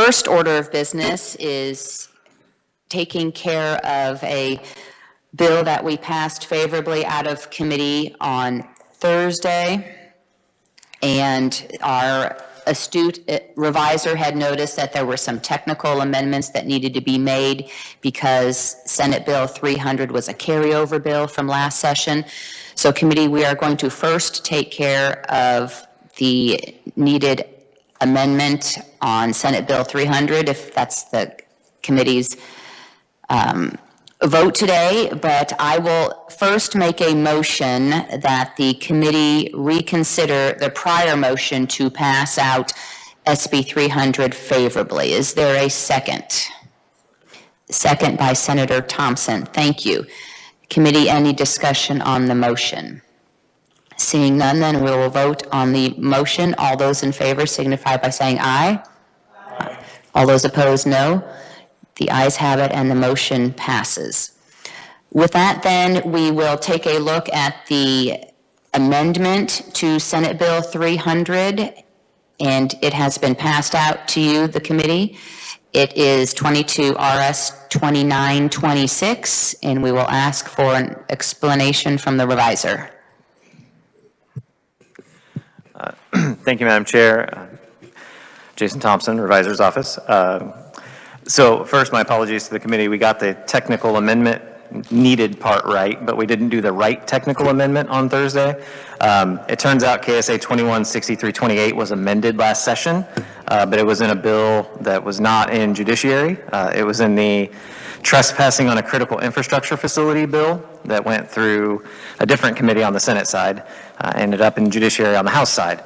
first order of business is taking care of a bill that we passed favorably out of committee on Thursday. And our astute reviser had noticed that there were some technical amendments that needed to be made because Senate Bill 300 was a carryover bill from last session. So committee, we are going to first take care of the needed amendment on Senate Bill 300, if that's the committee's vote today, but I will first make a motion that the committee reconsider the prior motion to pass out SB 300 favorably. Is there a second? Second by Senator Thompson. Thank you. Committee, any discussion on the motion? Seeing none, then we will vote on the motion. All those in favor signify by saying aye. Aye. All those opposed, no. The ayes have it, and the motion passes. With that, then, we will take a look at the amendment to Senate Bill 300, and it has been passed out to you, the committee. It is 22 RS 2926, and we will ask for an explanation from the reviser. Thank you, Madam Chair. Jason Thompson, Revisor's Office. So first, my apologies to the committee. We got the technical amendment needed part right, but we didn't do the right technical amendment on Thursday. It turns out KSA 216328 was amended last session, but it was in a bill that was not in Judiciary. It was in the Trespassing on a Critical Infrastructure Facility bill that went through a different committee on the Senate side, ended up in Judiciary on the House side.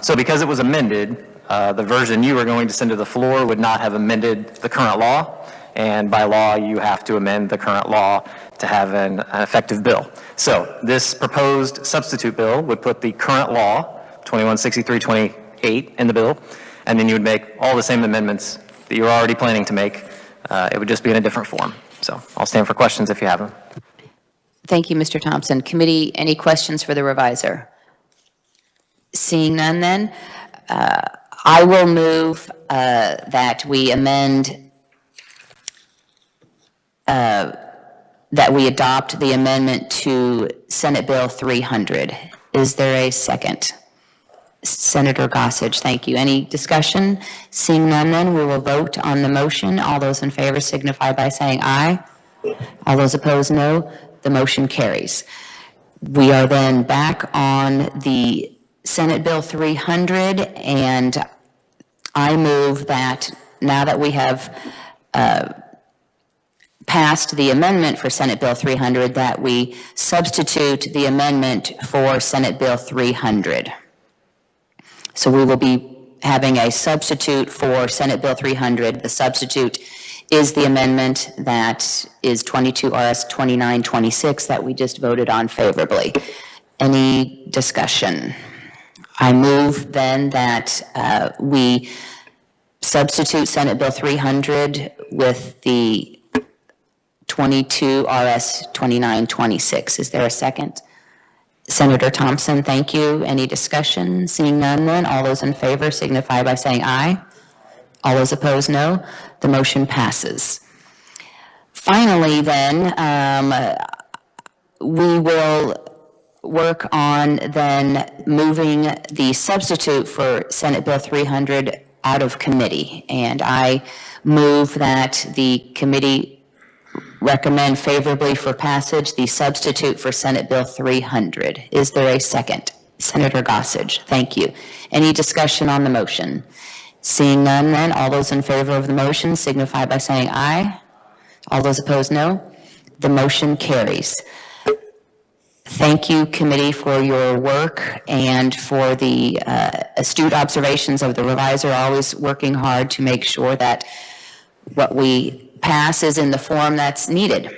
So because it was amended, the version you were going to send to the floor would not have amended the current law, and by law you have to amend the current law to have an effective bill. So this proposed substitute bill would put the current law, 216328, in the bill, and then you would make all the same amendments that you're already planning to make. It would just be in a different form. So I'll stand for questions if you have them. Thank you, Mr. Thompson. Committee, any questions for the reviser? Seeing none, then, I will move that we amend, that we adopt the amendment to Senate Bill 300. Is there a second? Senator Gossage, thank you. Any discussion? Seeing none, then we will vote on the motion. All those in favor signify by saying aye. All those opposed, no. The motion carries. We are then back on the Senate Bill 300, and I move that now that we have passed the amendment for Senate Bill 300, that we substitute the amendment for Senate Bill 300. So we will be having a substitute for Senate Bill 300. The substitute is the amendment that is 22 RS 2926 that we just voted on favorably. Any discussion? I move then that we substitute Senate Bill 300 with the 22 RS 2926. Is there a second? Senator Thompson, thank you. Any discussion? Seeing none, then all those in favor signify by saying aye. All those opposed, no. The motion passes. Finally, then, we will work on then moving the substitute for Senate Bill 300 out of committee. And I move that the committee recommend favorably for passage the substitute for Senate Bill 300. Is there a second? Senator Gossage, thank you. Any discussion on the motion? Seeing none, then all those in favor of the motion signify by saying aye. All those opposed, no. The motion carries. Thank you, committee, for your work and for the astute observations of the reviser, always working hard to make sure that what we pass is in the form that's needed.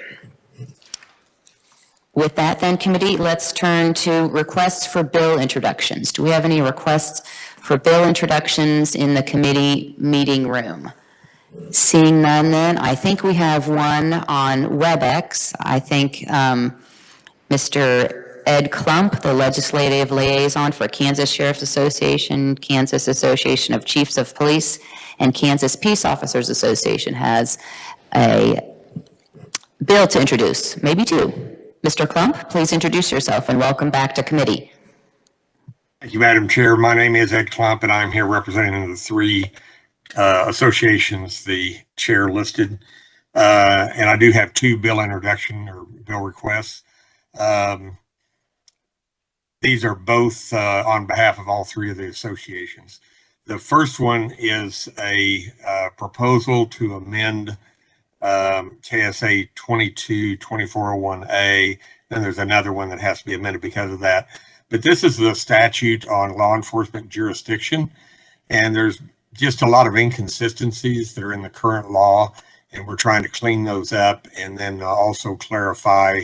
With that, then, committee, let's turn to requests for bill introductions. Do we have any requests for bill introductions in the committee meeting room? Seeing none, then, I think we have one on WebEx. I think Mr. Ed Klump, the legislative liaison for Kansas Sheriff's Association, Kansas Association of Chiefs of Police, and Kansas Peace Officers Association, has a bill to introduce, maybe two. Mr. Klump, please introduce yourself and welcome back to committee. Thank you, Madam Chair. My name is Ed Klump, and I'm here representing the three associations the chair listed. And I do have two bill introduction or bill requests. These are both on behalf of all three of the associations. The first one is a proposal to amend KSA 22-2401A. Then there's another one that has to be amended because of that. But this is the statute on law enforcement jurisdiction, and there's just a lot of inconsistencies that are in the current law, and we're trying to clean those up and then also clarify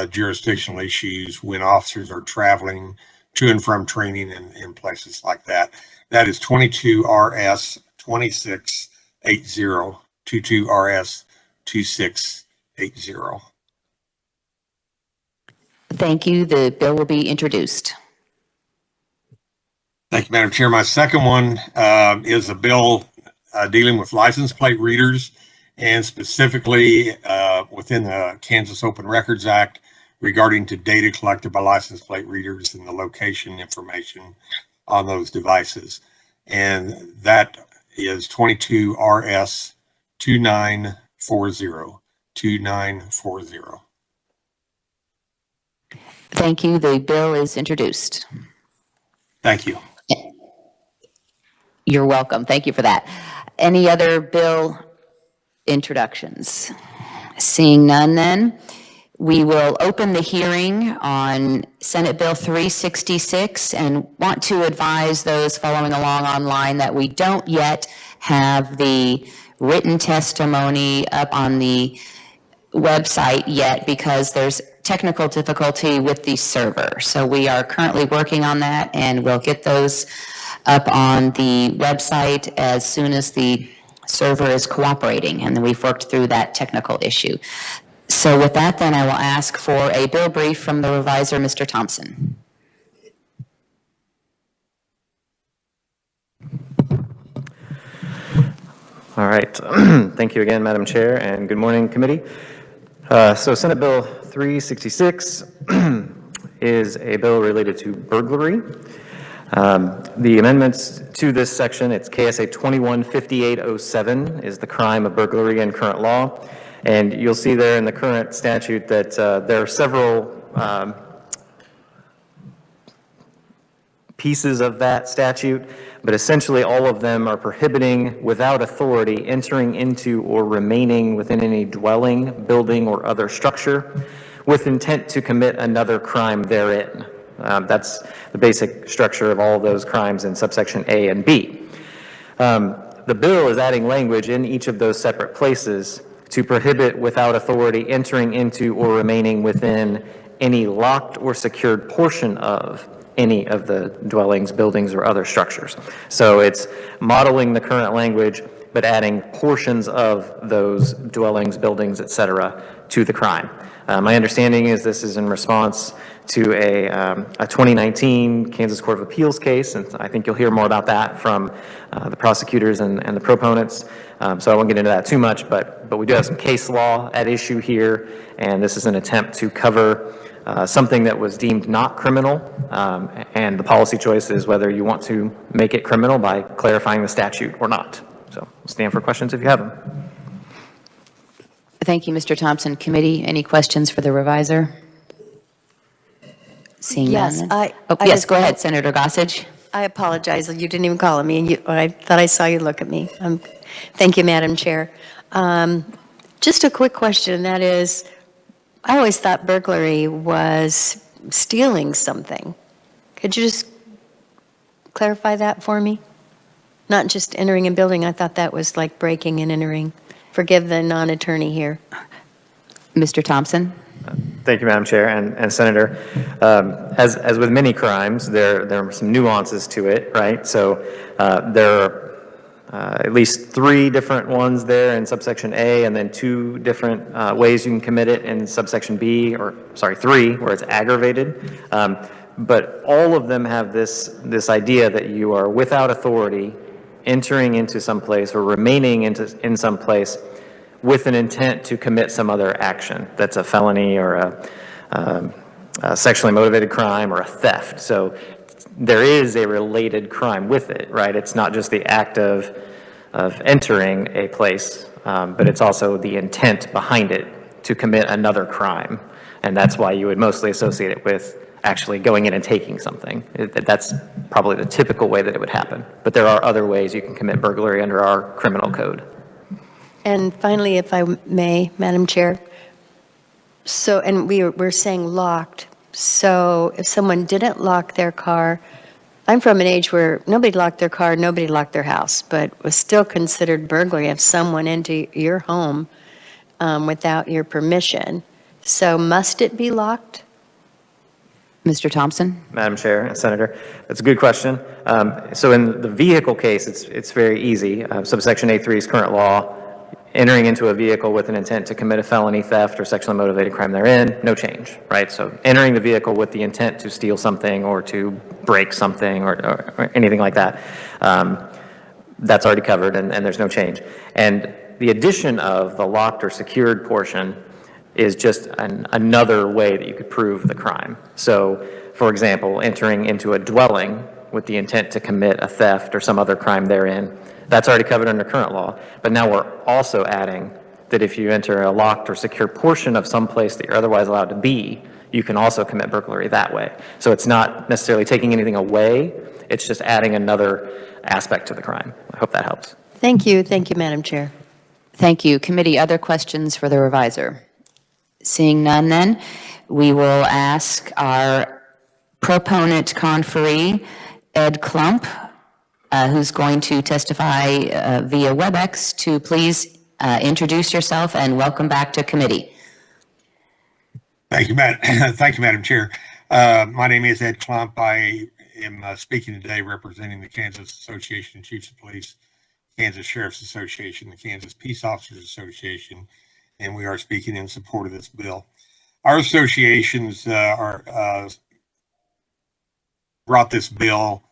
jurisdictional issues when officers are traveling to and from training in places like that. That is 22 RS 2680, 22 RS 2680. Thank you. The bill will be introduced. Thank you, Madam Chair. My second one is a bill dealing with license plate readers, and specifically within the Kansas Open Records Act regarding to data collected by license plate readers and the location information on those devices. And that is 22 RS 2940, 2940. Thank you. The bill is introduced. Thank you. You're welcome. Thank you for that. Any other bill introductions? Seeing none, then we will open the hearing on Senate Bill 366 and want to advise those following along online that we don't yet have the written testimony up on the website yet because there's technical difficulty with the server. So we are currently working on that, and we'll get those up on the website as soon as the server is cooperating, and then we've worked through that technical issue. So with that, then I will ask for a bill brief from the reviser, Mr. Thompson. All right. Thank you again, Madam Chair, and good morning, committee. So Senate Bill 366 is a bill related to burglary. The amendments to this section, it's KSA 215807, is the crime of burglary in current law. And you'll see there in the current statute that there are several pieces of that statute, but essentially all of them are prohibiting without authority entering into or remaining within any dwelling, building, or other structure with intent to commit another crime therein. That's the basic structure of all of those crimes in subsection A and B. The bill is adding language in each of those separate places to prohibit without authority entering into or remaining within any locked or secured portion of any of the dwellings, buildings, or other structures. So it's modeling the current language, but adding portions of those dwellings, buildings, et cetera, to the crime. My understanding is this is in response to a 2019 Kansas Court of Appeals case, and I think you'll hear more about that from the prosecutors and the proponents. So I won't get into that too much, but we do have some case law at issue here, and this is an attempt to cover something that was deemed not criminal, and the policy choice is whether you want to make it criminal by clarifying the statute or not. So we'll stand for questions if you have them. Thank you, Mr. Thompson. Committee, any questions for the reviser? Seeing Yes, none. I Yes, go ahead, Senator Gossage. I apologize. You didn't even call on me, and I thought I saw you look at me. Thank you, Madam Chair. Just a quick question, and that is, I always thought burglary was stealing something. Could you just clarify that for me? Not just entering a building. I thought that was like breaking and entering. Forgive the non-attorney here. Mr. Thompson? Thank you, Madam Chair and Senator. As with many crimes, there are some nuances to it, right? So there at least 3 different ones there in subsection A, and then 2 different ways you can commit it in subsection B, or sorry, 3, where it's aggravated. But all of them have this idea that you are without authority, entering into some place or remaining in some place with an intent to commit some other action that's a felony or a sexually motivated crime or a theft. So there is a related crime with it, right? It's not just the act of entering a place, but it's also the intent behind it to commit another crime. And that's why you would mostly associate it with actually going in and taking something. That's probably the typical way that it would happen. But there are other ways you can commit burglary under our criminal code. And finally, if I may, Madam Chair, so, and we're saying locked, so if someone didn't lock their car, I'm from an age where nobody locked their car, nobody locked their house, but was still considered burglary if someone into your home without your permission. So must it be locked? Mr. Thompson? Madam Chair and Senator, that's a good question. So in the vehicle case, it's very easy. Subsection A3 is current law. Entering into a vehicle with an intent to commit a felony, theft, or sexually motivated crime therein, no change, right? So entering the vehicle with the intent to steal something or to break something or anything like that, that's already covered and there's no change. And the addition of the locked or secured portion is just another way that you could prove the crime. So, for example, entering into a dwelling with the intent to commit a theft or some other crime therein, that's already covered under current law. But now we're also adding that if you enter a locked or secure portion of some place that you're otherwise allowed to be, you can also commit burglary that way. So it's not necessarily taking anything away, it's just adding another aspect to the crime. I hope that helps. Thank you, Madam Chair. Thank you. Committee, other questions for the revisor? Seeing none then, we will ask our proponent conferee, Ed Klump, who's going to testify via WebEx, to please introduce yourself and welcome back to committee. Thank you, Madam Chair. My name is Ed Klump. I am speaking today representing the Kansas Association of Chiefs of Police, Kansas Sheriff's Association, the Kansas Peace Officers Association, and we are speaking in support of this bill. Our associations brought this bill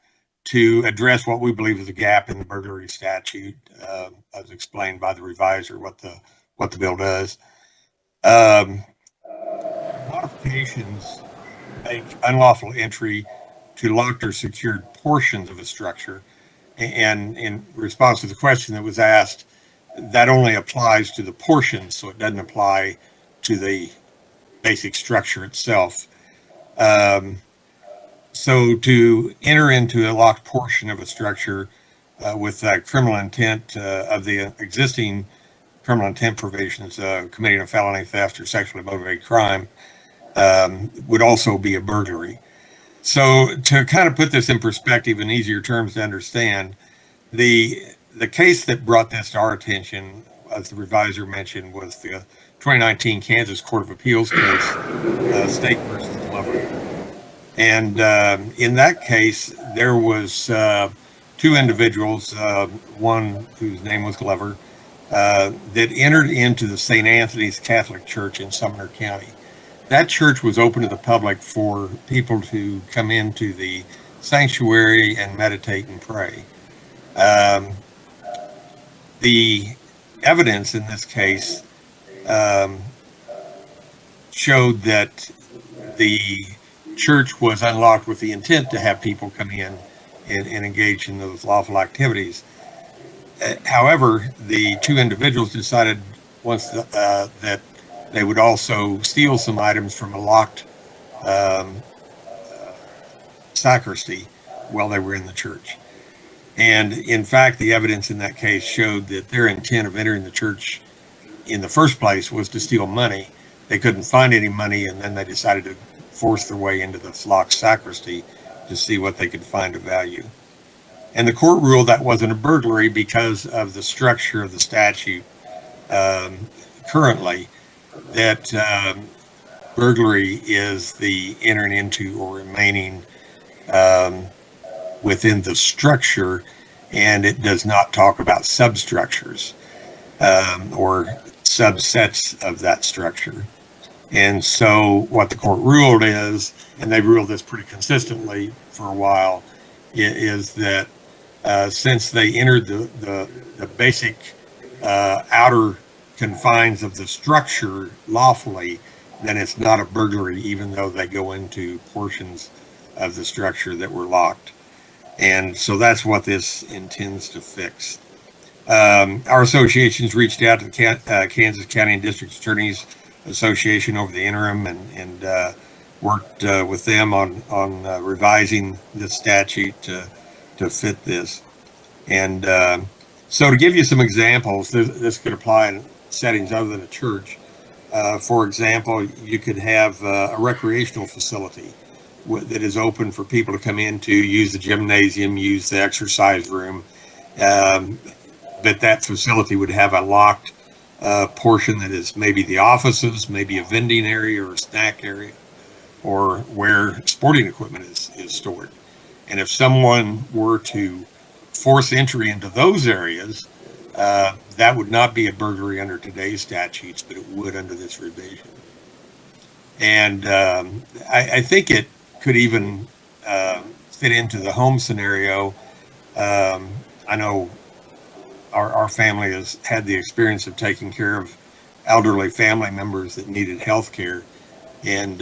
to address what we believe is a gap in the burglary statute, as explained by the revisor, what the bill does. Modifications make unlawful entry to locked or secured portions of a structure. And in response to the question that was asked, that only applies to the portions, so it doesn't apply to the basic structure itself. So to enter into a locked portion of a structure with criminal intent of the existing criminal intent provisions, committing a felony, theft, or sexually motivated crime, would also be a burglary. So to kind of put this in perspective in easier terms to understand, the case that brought this to our attention, as the revisor mentioned, was the 2019 Kansas Court of Appeals case, State versus Glover. And in that case, there was 2 individuals, one whose name was Glover, that entered into the St. Anthony's Catholic Church in Sumner County. That church was open to the public for people to come into the sanctuary and meditate and pray. The evidence in this case showed that the church was unlocked with the intent to have people come in and engage in those lawful activities. However, the 2 individuals decided once that they would also steal some items from a locked sacristy while they were in the church. And in fact, the evidence in that case showed that their intent of entering the church in the first place was to steal money. They couldn't find any money, and then they decided to force their way into the locked sacristy to see what they could find of value. And the court ruled that wasn't a burglary because of the structure of the statute currently, that burglary is the entering into or remaining within the structure and it does not talk about substructures or subsets of that structure. And so what the court ruled is, and they've ruled this pretty consistently for a while, is that since they entered the basic outer confines of the structure lawfully, then it's not a burglary, even though they go into portions of the structure that were locked. And so that's what this intends to fix. Our associations reached out to the Kansas County and District Attorneys Association over the interim and worked with them on revising the statute to fit this. And so to give you some examples, this could apply in settings other than a church. For example, you could have a recreational facility that is open for people to come into, use the gymnasium, use the exercise room, but that facility would have a locked portion that is maybe the offices, maybe a vending area or a snack area, or where sporting equipment is stored. And if someone were to force entry into those areas, that would not be a burglary under today's statutes, but it would under this revision. And I think it could even fit into the home scenario. I know our family has had the experience of taking care of elderly family members that needed health care. And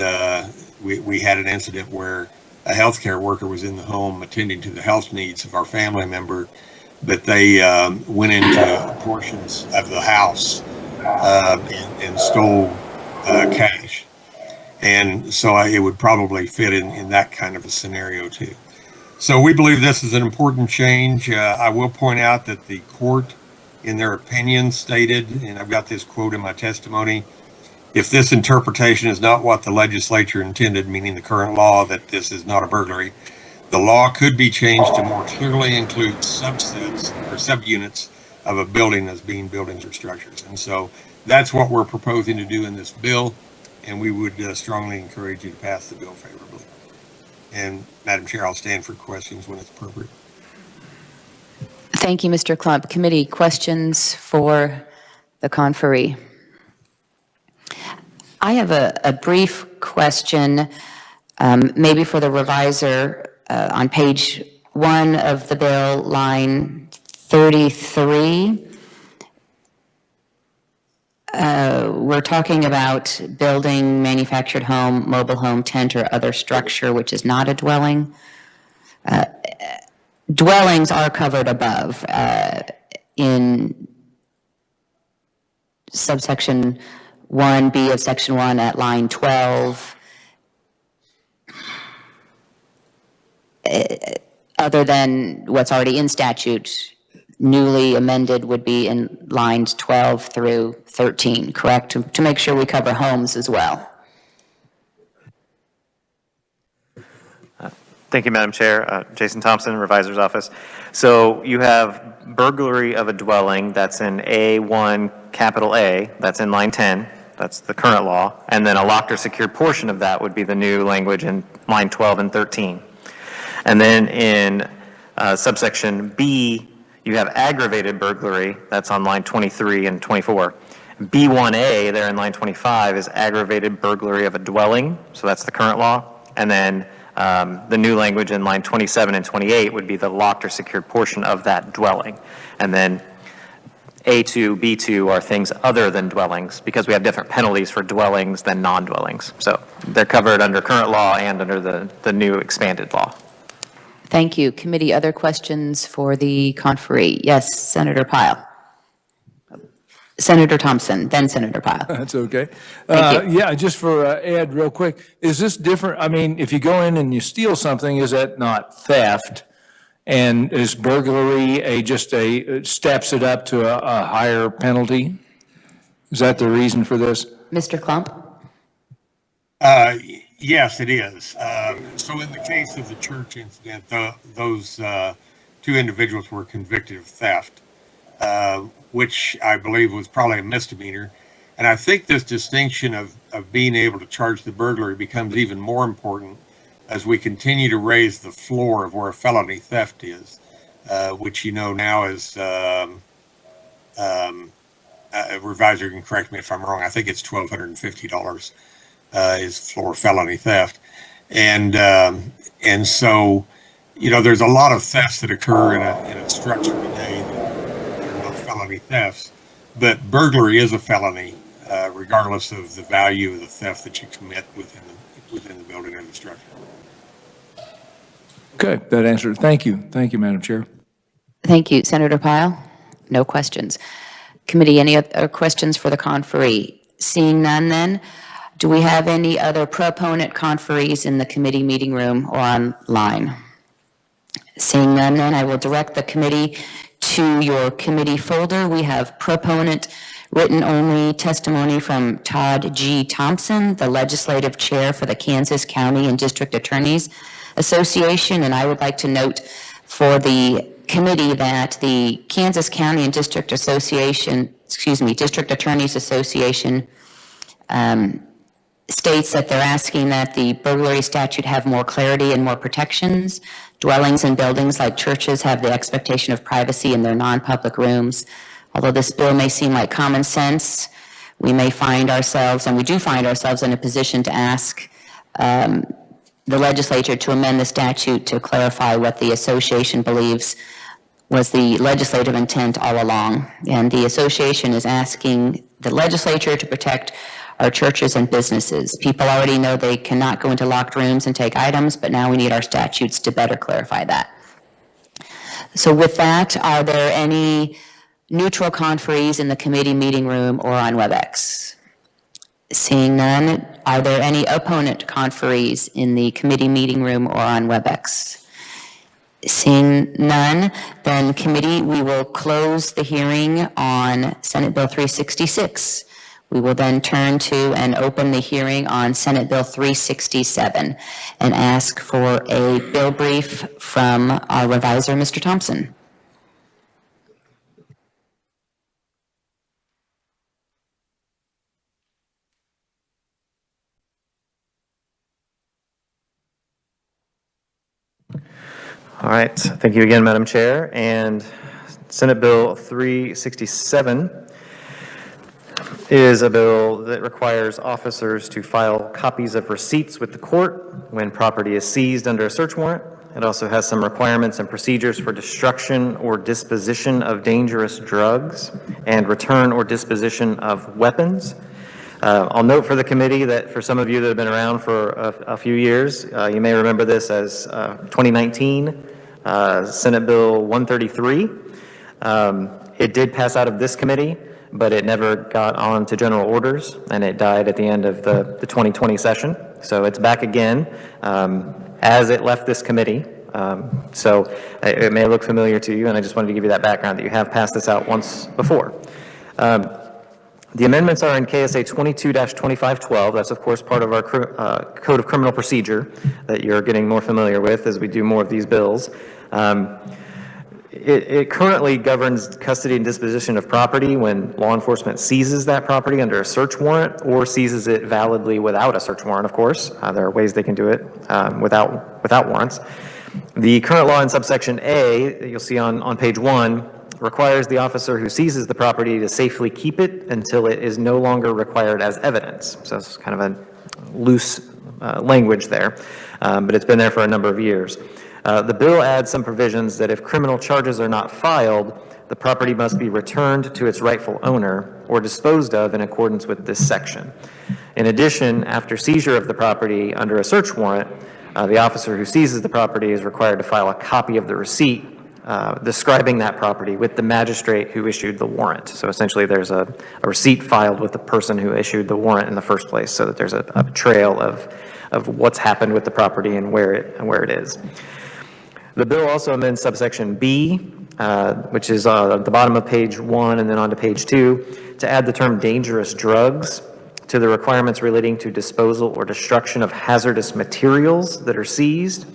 we had an incident where a healthcare worker was in the home attending to the health needs of our family member, but they went into portions of the house and stole cash. And so it would probably fit in that kind of a scenario too. So we believe this is an important change. I will point out that the court, in their opinion, stated, and I've got this quote in my testimony, if this interpretation is not what the legislature intended, meaning the current law, that this is not a burglary, the law could be changed to more clearly include subsets or subunits of a building as being buildings or structures. And so that's what we're proposing to do in this bill, and we would strongly encourage you to pass the bill favorably. And Madam Chair, I'll stand for questions when it's appropriate. Thank you, Mr. Klump. Committee questions for the conferee? I have a brief question, maybe for the reviser. On page 1 of the bill, line 33, we're talking about building, manufactured home, mobile home, tent, or other structure which is not a dwelling. Dwellings are covered above in subsection 1B of section 1 at line 12. Other than what's already in statute, newly amended would be in lines 12 through 13, correct? To make sure we cover homes as well. Thank you, Madam Chair. Jason Thompson, Revisor's Office. So you have burglary of a dwelling, that's in A1 capital A, that's in line 10, that's the current law, and then a locked or secured portion of that would be the new language in line 12 and 13. And then in subsection B, you have aggravated burglary, that's on line 23 and 24. B1A, there in line 25, is aggravated burglary of a dwelling, so that's the current law. And then the new language in line 27 and 28 would be the locked or secured portion of that dwelling. And then A2, B2 are things other than dwellings, because we have different penalties for dwellings than non-dwellings. So they're covered under current law and under the new expanded law. Thank you. Committee, other questions for the conferee? Yes, Senator Pyle. Senator Thompson, then Senator Pyle. That's okay. Thank you. Yeah, just for Ed, real quick, is this different? I mean, if you go in and you steal something, is that not theft? And is burglary steps it up to a higher penalty? Is that the reason for this? Mr. Klump? Yes, it is. So in the case of the church incident, those two individuals were convicted of theft, which I believe was probably a misdemeanor. And I think this distinction of being able to charge the burglary becomes even more important as we continue to raise the floor of where a felony theft is. which you know now is, revisor can correct me if I'm wrong, I think it's $1,250 is for felony theft. And so, you know, there's a lot of thefts that occur in a structure today that are not felony thefts, but burglary is a felony, regardless of the value of the theft that you commit within the building or the structure. Okay, that answered it. Thank you. Thank you, Madam Chair. Thank you. Senator Pyle? No questions. Committee, any other questions for the conferee? Seeing none then, do we have any other proponent conferees in the committee meeting room or online? Seeing none then, I will direct the committee to your committee folder. We have proponent written only testimony from Todd G. Thompson, the legislative chair for the Kansas County and District Attorneys Association. And I would like to note for the committee that the Kansas County and District Association, District Attorneys Association states that they're asking that the burglary statute have more clarity and more protections. Dwellings and buildings like churches have the expectation of privacy in their non-public rooms. Although this bill may seem like common sense, we may find ourselves, and we do find ourselves in a position to ask the legislature to amend the statute to clarify what the association believes was the legislative intent all along. And the association is asking the legislature to protect our churches and businesses. People already know they cannot go into locked rooms and take items, but now we need our statutes to better clarify that. So with that, are there any neutral conferees in the committee meeting room or on WebEx? Seeing none, are there any opponent conferees in the committee meeting room or on WebEx? Seeing none, then committee, we will close the hearing on Senate Bill 366. We will then turn to and open the hearing on Senate Bill 367 and ask for a bill brief from our reviser, Mr. Thompson. All right, thank you again, Madam Chair. And Senate Bill 367 is a bill that requires officers to file copies of receipts with the court when property is seized under a search warrant. It also has some requirements and procedures for destruction or disposition of dangerous drugs and return or disposition of weapons. I'll note for the committee that for some of you that have been around for a few years, you may remember this as 2019 Senate Bill 133. It did pass out of this committee, but it never got on to general orders, and it died at the end of the 2020 session. So it's back again as it left this committee. So it may look familiar to you, and I just wanted to give you that background that you have passed this out once before. The amendments are in KSA 22-2512. That's, of course, part of our Code of Criminal Procedure that you're getting more familiar with as we do more of these bills. It currently governs custody and disposition of property when law enforcement seizes that property under a search warrant or seizes it validly without a search warrant, of course. There are ways they can do it without warrants. The current law in subsection A, that you'll see on page 1, requires the officer who seizes the property to safely keep it until it is no longer required as evidence. So it's kind of a loose language there, but it's been there for a number of years. The bill adds some provisions that if criminal charges are not filed, the property must be returned to its rightful owner or disposed of in accordance with this section. In addition, after seizure of the property under a search warrant, the officer who seizes the property is required to file a copy of the receipt describing that property with the magistrate who issued the warrant. So essentially there's a receipt filed with the person who issued the warrant in the first place so that there's a trail of what's happened with the property and where it is. The bill also amends subsection B, which is at the bottom of page 1 and then onto page 2, to add the term dangerous drugs to the requirements relating to disposal or destruction of hazardous materials that are seized.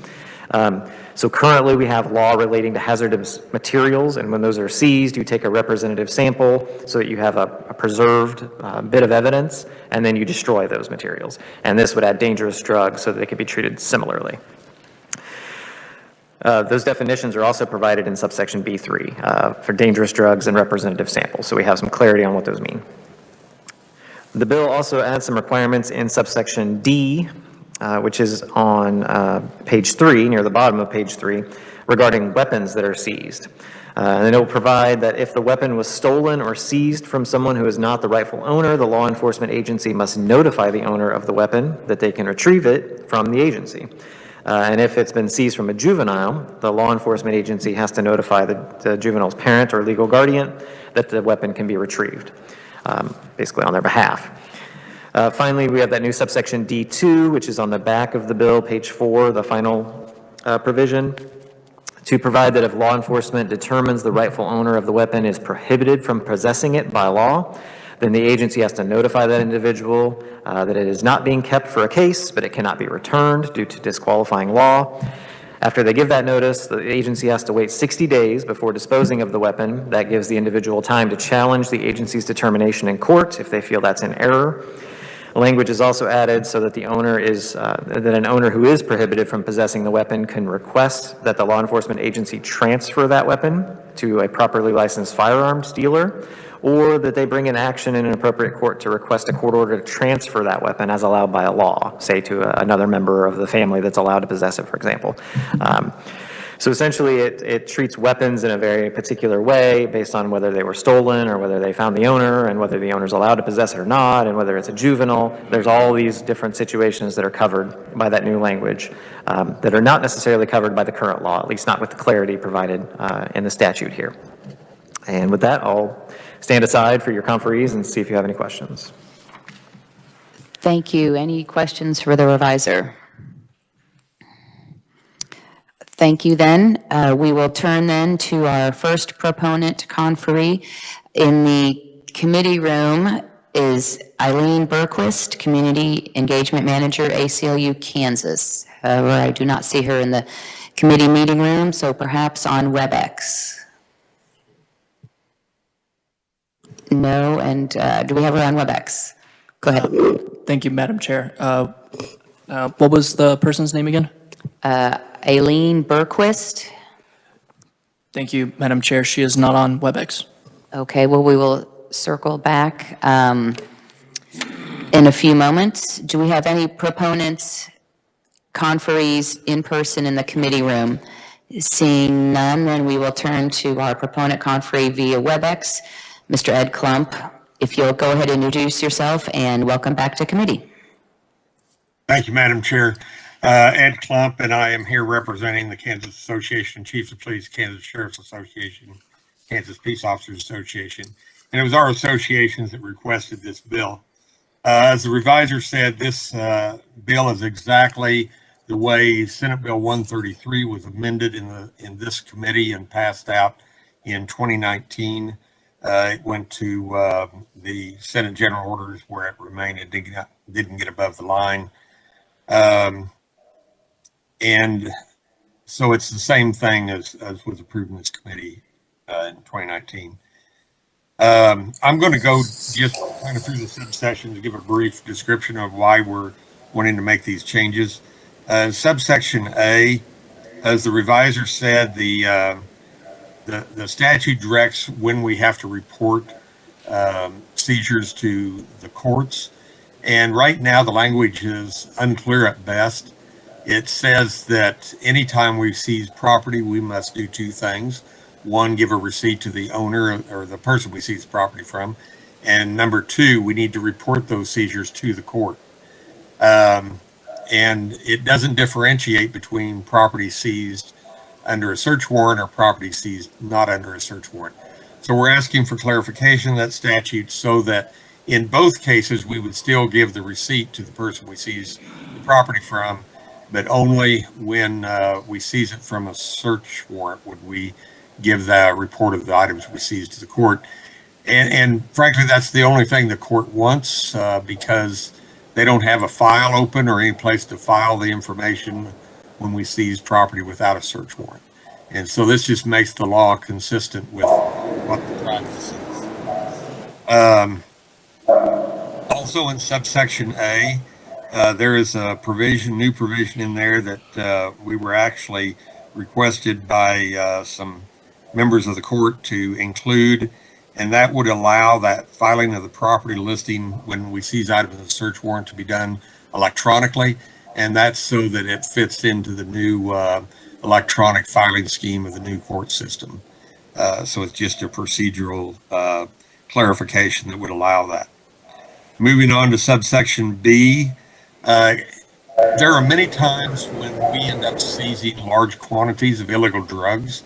So currently we have law relating to hazardous materials, and when those are seized, you take a representative sample so that you have a preserved bit of evidence, and then you destroy those materials. And this would add dangerous drugs so that they could be treated similarly. Those definitions are also provided in subsection B3 for dangerous drugs and representative samples, so we have some clarity on what those mean. The bill also adds some requirements in subsection D, which is on page 3, near the bottom of page 3, regarding weapons that are seized. And it will provide that if the weapon was stolen or seized from someone who is not the rightful owner, the law enforcement agency must notify the owner of the weapon that they can retrieve it from the agency. And if it's been seized from a juvenile, the law enforcement agency has to notify the juvenile's parent or legal guardian that the weapon can be retrieved, basically on their behalf. Finally, we have that new subsection D2, which is on the back of the bill, page 4, the final provision, to provide that if law enforcement determines the rightful owner of the weapon is prohibited from possessing it by law, then the agency has to notify that individual that it is not being kept for a case, but it cannot be returned due to disqualifying law. After they give that notice, the agency has to wait 60 days before disposing of the weapon. That gives the individual time to challenge the agency's determination in court if they feel that's an error. Language is also added so that the owner is, that an owner who is prohibited from possessing the weapon can request that the law enforcement agency transfer that weapon to a properly licensed firearms dealer, or that they bring an action in an appropriate court to request a court order to transfer that weapon as allowed by a law, say to another member of the family that's allowed to possess it, for example. So essentially, it treats weapons in a very particular way based on whether they were stolen or whether they found the owner and whether the owner's allowed to possess it or not and whether it's a juvenile. There's all these different situations that are covered by that new language that are not necessarily covered by the current law, at least not with the clarity provided in the statute here. And with that, I'll stand aside for your conferees and see if you have any questions. Thank you. Any questions for the revisor? Thank you then. We will turn then to our first proponent conferee. In the committee room is Eileen Berquist, Community Engagement Manager, ACLU, Kansas. However, I do not see her in the committee meeting room, so perhaps on WebEx. No, and do we have her on WebEx? Go ahead. Thank you, Madam Chair. What was the person's name again? Eileen Berquist. Thank you, Madam Chair. She is not on WebEx. Okay, well, we will circle back in a few moments. Do we have any proponents, conferees in person in the committee room? Seeing none, then we will turn to our proponent conferee via WebEx. Mr. Ed Klump, if you'll go ahead and introduce yourself and welcome back to committee. Thank you, Madam Chair. Ed Klump, and I am here representing the Kansas Association of Chiefs of Police, Kansas Sheriff's Association, Kansas Peace Officers Association, and it was our associations that requested this bill. As the revisor said, this bill is exactly the way Senate Bill 133 was amended in this committee and passed out in 2019. It went to the Senate General Orders where it remained. It didn't get above the line. And so it's the same thing as was approved in this committee in 2019. I'm going to go just kind of through the subsections to give a brief description of why we're wanting to make these changes. Subsection A, as the revisor said, the statute directs when we have to report seizures to the courts. And right now, the language is unclear at best. It says that anytime we seize property, we must do two things. One, give a receipt to the owner or the person we seize property from. And number two, we need to report those seizures to the court. And it doesn't differentiate between property seized under a search warrant or property seized not under a search warrant. So we're asking for clarification of that statute so that in both cases, we would still give the receipt to the person we seize the property from, but only when we seize it from a search warrant would we give the report of the items we seized to the court. And frankly, that's the only thing the court wants because they don't have a file open or any place to file the information when we seize property without a search warrant. And so this just makes the law consistent with what the practice is. Also in subsection A, there is a provision, new provision in there that we were actually requested by some members of the court to include, and that would allow that filing of the property listing when we seize items in the search warrant to be done electronically, and that's so that it fits into the new electronic filing scheme of the new court system. So it's just a procedural clarification that would allow that. Moving on to subsection B, there are many times when we end up seizing large quantities of illegal drugs,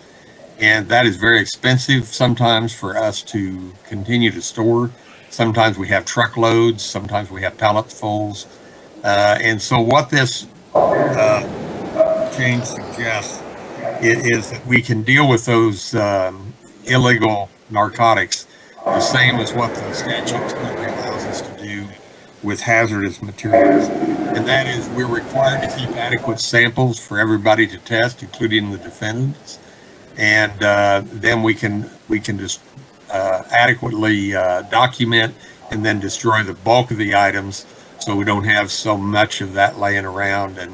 and that is very expensive sometimes for us to continue to store. Sometimes we have truckloads, sometimes we have pallets and so what this change suggests is that we can deal with those illegal narcotics the same as what the statute currently allows us to do with hazardous materials. And that is, we're required to keep adequate samples for everybody to test, including the defendants. And then we can just adequately document and then destroy the bulk of the items, so we don't have so much of that laying around and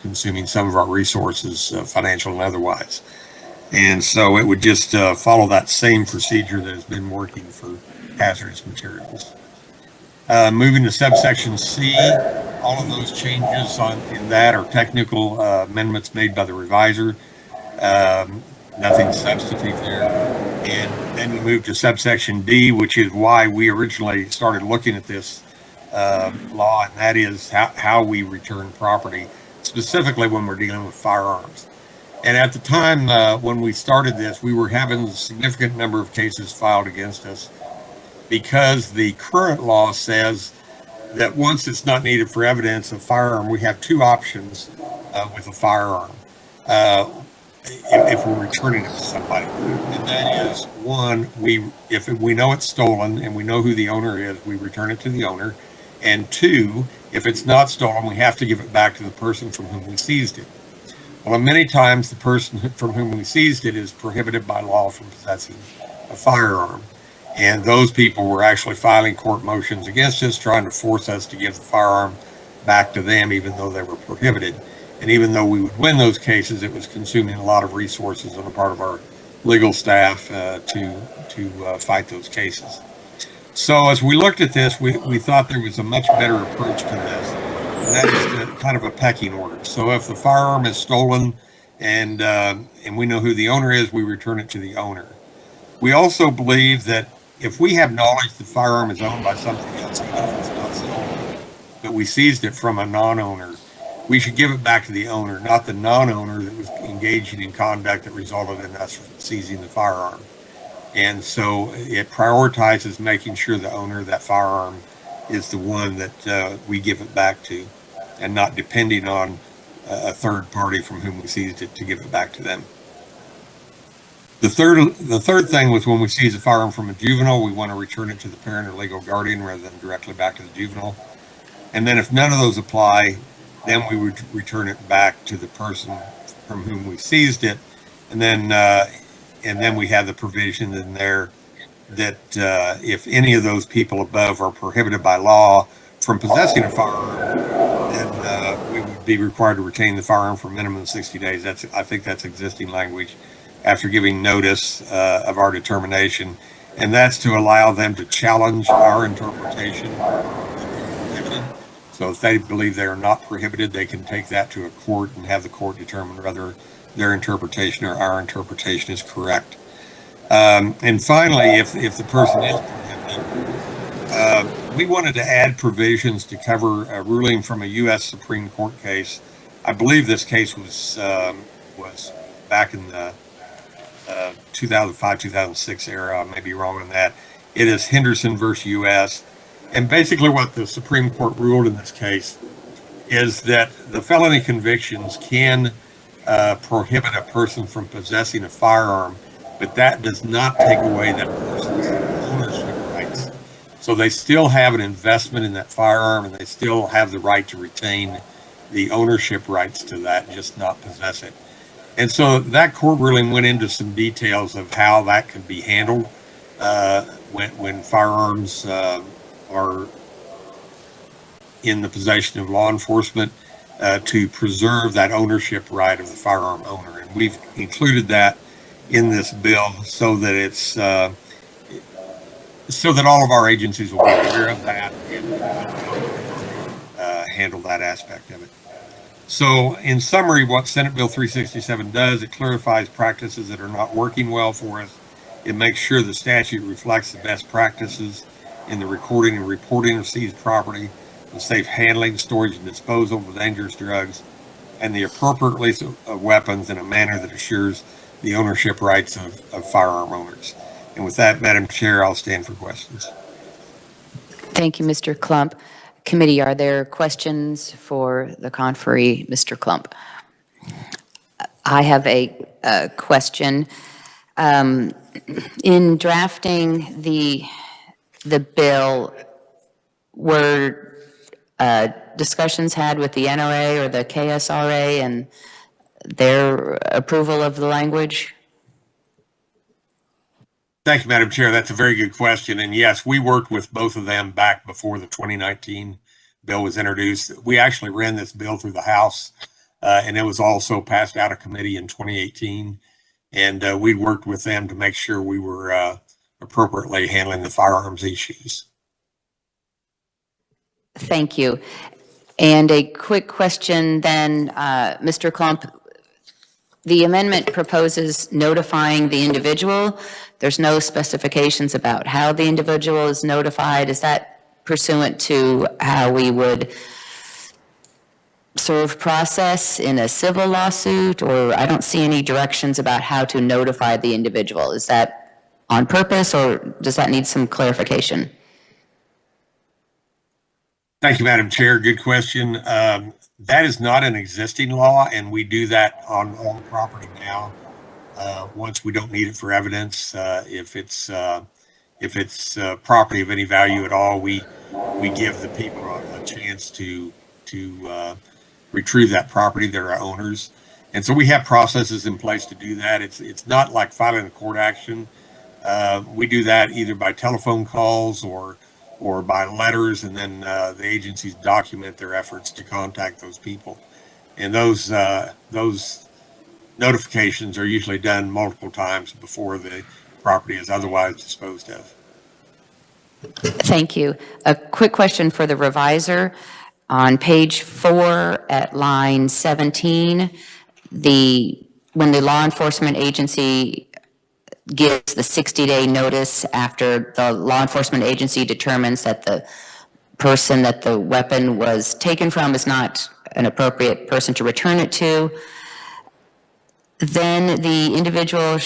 consuming some of our resources, financial and otherwise. And so it would just follow that same procedure that has been working for hazardous materials. Moving to subsection C, all of those changes in that are technical amendments made by the reviser. Nothing substantive there. And then we move to subsection D, which is why we originally started looking at this law, and that is how we return property, specifically when we're dealing with firearms. And at the time when we started this, we were having a significant number of cases filed against us because the current law says that once it's not needed for evidence of firearm, we have two options with a firearm if we're returning it to somebody. And that is, one, if we know it's stolen and we know who the owner is, we return it to the owner. And two, if it's not stolen, we have to give it back to the person from whom we seized it. Well, many times the person from whom we seized it is prohibited by law from possessing a firearm. And those people were actually filing court motions against us, trying to force us to give the firearm back to them, even though they were prohibited. And even though we would win those cases, it was consuming a lot of resources on the part of our legal staff to fight those cases. So as we looked at this, we thought there was a much better approach to this. And that is kind of a pecking order. So if the firearm is stolen and we know who the owner is, we return it to the owner. We also believe that if we have knowledge the firearm is owned by somebody else, even if it's not stolen, but we seized it from a non-owner, we should give it back to the owner, not the non-owner that was engaging in conduct that resulted in us seizing the firearm. And so it prioritizes making sure the owner of that firearm is the one that we give it back to, and not depending on a third party from whom we seized it to give it back to them. The third thing was, when we seize a firearm from a juvenile, we want to return it to the parent or legal guardian rather than directly back to the juvenile. And then if none of those apply, then we would return it back to the person from whom we seized it. And then we have the provision in there that if any of those people above are prohibited by law from possessing a firearm, then we would be required to retain the firearm for a minimum of 60 days. I think that's existing language, after giving notice of our determination. And that's to allow them to challenge our interpretation that they're prohibited. So if they believe they are not prohibited, they can take that to a court and have the court determine whether their interpretation or our interpretation is correct. And finally, if the person is prohibited, we wanted to add provisions to cover a ruling from a U.S. Supreme Court case. I believe this case was back in the 2005-2006 era. I may be wrong on that. It is Henderson versus U.S. And basically what the Supreme Court ruled in this case is that the felony convictions can prohibit a person from possessing a firearm, but that does not take away that person's ownership rights. So they still have an investment in that firearm, and they still have the right to retain the ownership rights to that, just not possess it. And so that court ruling went into some details of how that can be handled when firearms are in the possession of law enforcement. to preserve that ownership right of the firearm owner. And we've included that in this bill so that it's so that all of our agencies will be aware of that and handle that aspect of it. So in summary, what Senate Bill 367 does, it clarifies practices that are not working well for us. It makes sure the statute reflects the best practices in the recording and reporting of seized property, the safe handling, storage, and disposal of dangerous drugs, and the appropriate release of weapons in a manner that assures the ownership rights of firearm owners. And with that, Madam Chair, I'll stand for questions. Thank you, Mr. Klump. Committee, are there questions for the conferee, Mr. Klump? I have a question. In drafting the bill, were discussions had with the NRA or the KSRA and their approval of the language? Thank you, Madam Chair. That's a very good question. And yes, we worked with both of them back before the 2019 bill was introduced. We actually ran this bill through the House, and it was also passed out of committee in 2018. And we worked with them to make sure we were appropriately handling the firearms issues. Thank you. And a quick question then, Mr. Klump. The amendment proposes notifying the individual. There's no specifications about how the individual is notified. Is that pursuant to how we would serve process in a civil lawsuit? Or I don't see any directions about how to notify the individual. Is that on purpose, or does that need some clarification? Thank you, Madam Chair. Good question. That is not an existing law, and we do that on all property now. Once we don't need it for evidence, if it's property of any value at all, we give the people a chance to retrieve that property. They're our owners, and so we have processes in place to do that. It's not like filing a court action. We do that either by telephone calls or by letters, and then the agencies document their efforts to contact those people. And those notifications are usually done multiple times before the property is otherwise disposed of. Thank you. A quick question for the reviser. On page 4 at line 17, when the law enforcement agency gives the 60-day notice after the law enforcement agency determines that the person that the weapon was taken from is not an appropriate person to return it to, then the individual